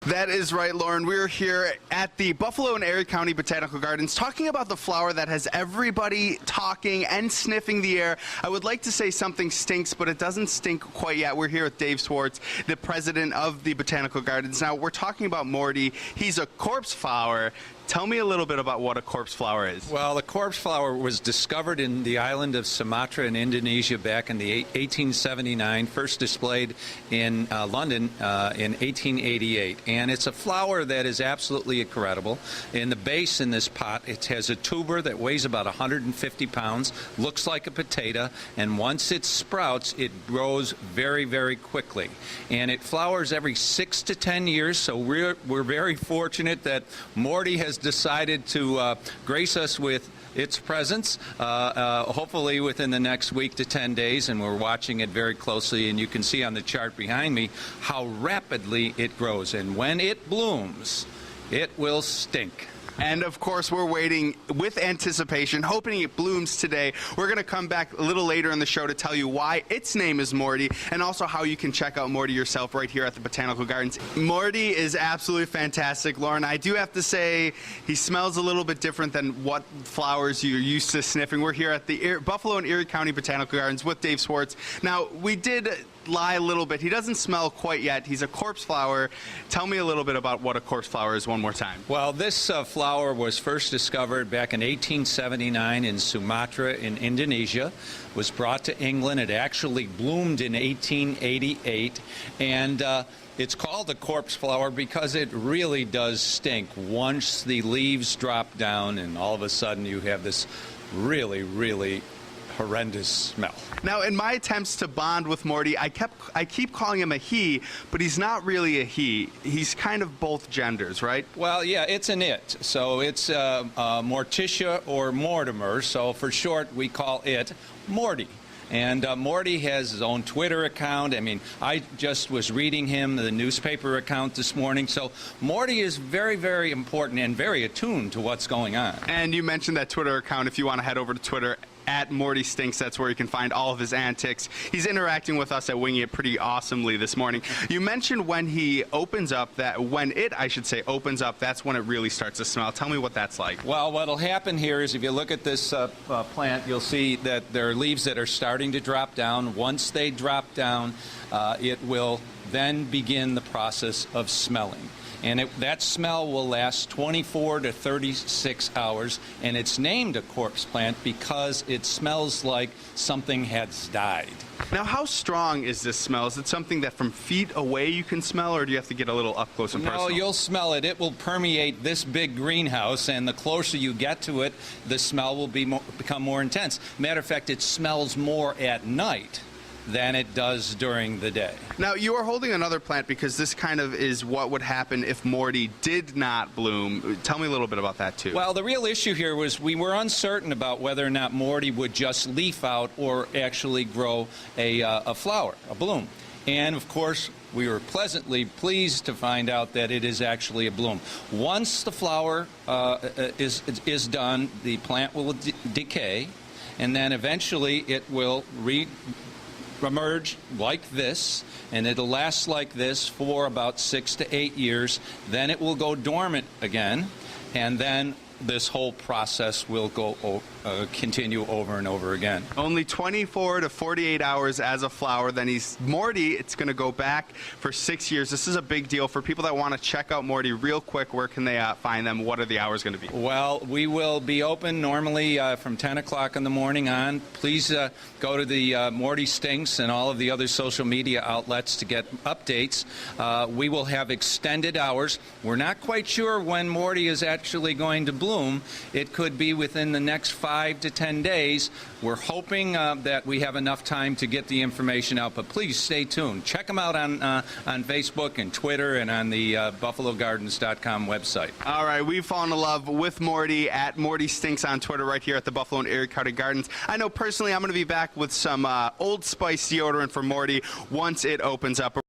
That is right, Lauren. We're here at the Buffalo and Erie County Botanical Gardens talking about the flower that has everybody talking and sniffing the air. I would like to say something stinks, but it doesn't stink quite yet. We're here with Dave Swartz, the president of the Botanical Gardens. Now, we're talking about Morty. He's a corpse flower. Tell me a little bit about what a corpse flower is. Well, the corpse flower was discovered in the island of Sumatra in Indonesia back in the 1879, first displayed in London in 1888. And it's a flower that is absolutely incredible. In the base in this pot, it has a tuber that weighs about 150 pounds, looks like a potato, and once it sprouts, it grows very, very quickly. And it flowers every 6 to 10 years, so we're very fortunate that Morty has decided to grace us with its presence, hopefully within the next week to 10 days, and we're watching it very closely, and you can see on the chart behind me how rapidly it grows, and when it blooms, it will stink. And of course, we're waiting with anticipation, hoping it blooms today. We're going to come back a little later in the show to tell you why its name is Morty, and also how you can check out Morty yourself right here at the Botanical Gardens. Morty is absolutely fantastic, Lauren. I do have to say, he smells a little bit different than what flowers you're used to sniffing. We're here at the Buffalo and Erie County Botanical Gardens with Dave Swartz. Now, we did lie a little bit. He doesn't smell quite yet. He's a corpse flower. Tell me a little bit about what a corpse flower is one more time. Well, this flower was first discovered back in 1879 in Sumatra in Indonesia, was brought to England. It actually bloomed in 1888, and it's called the corpse flower because it really does stink once the leaves drop down, and all of a sudden you have this really, really horrendous smell. Now, in my attempts to bond with Morty, I keep calling him a he, but he's not really a he. He's kind of both genders, right? Well, yeah, it's an it. So it's Morticia or Mortimer. So for short, we call it Morty. And Morty has his own Twitter account. I mean, I just was reading the newspaper account this morning. So Morty is very, very important and very attuned to what's going on. And you mentioned that Twitter account. If you want to head over to Twitter, at Morty Stinks, that's where you can find all of his antics. He's interacting with us at Winging It pretty awesomely this morning. You mentioned when he opens up, I should say, opens up, that's when it really starts to smell. Tell me what that's like. Well, what'll happen here is if you look at this plant, you'll see that there are leaves that are starting to drop down. Once they drop down, it will then begin the process of smelling. And that smell will last 24 to 36 hours, and it's named a corpse plant because it smells like something has died. Now, how strong is this smell? Is it something that from feet away you can smell, or do you have to get a little up close and personal? No, you'll smell it. It will permeate this big greenhouse, and the closer you get to it, the smell will become more intense. Matter of fact, it smells more at night than it does during the day. Now, you are holding another plant because this kind of is what would happen if Morty did not bloom. Tell me a little bit about that, too. Well, the real issue here was we were uncertain about whether or not Morty would just leaf out or actually grow a flower, a bloom. And, of course, we were pleasantly pleased to find out that it is actually a bloom. Once the flower is done, the plant will decay, and then eventually it will emerge like this, and it'll last like this for about 6 to 8 years. Then it will go dormant again, and then this whole process will continue over and over again. Only 24 to 48 hours as a flower. Then Morty, it's going to go back for 6 years. This is a big deal. For people that want to check out Morty real quick, where can they find them? What are the hours going to be? Well, we will be open normally from 10 o'clock in the morning on. Please go to the Morty Stinks and all of the other social media outlets to get updates. We will have extended hours. We're not quite sure when Morty is actually going to bloom. It could be within the next 5 to 10 days. We're hoping that we have enough time to get the information out, but please stay tuned. Check them out on Facebook and Twitter and on the BuffaloGardens.com website. All right, we've fallen in love with Morty at Morty Stinks on Twitter right here at the Buffalo and Erie County Gardens. I know personally I'm going to be back with some Old Spice deodorant for Morty once it opens up.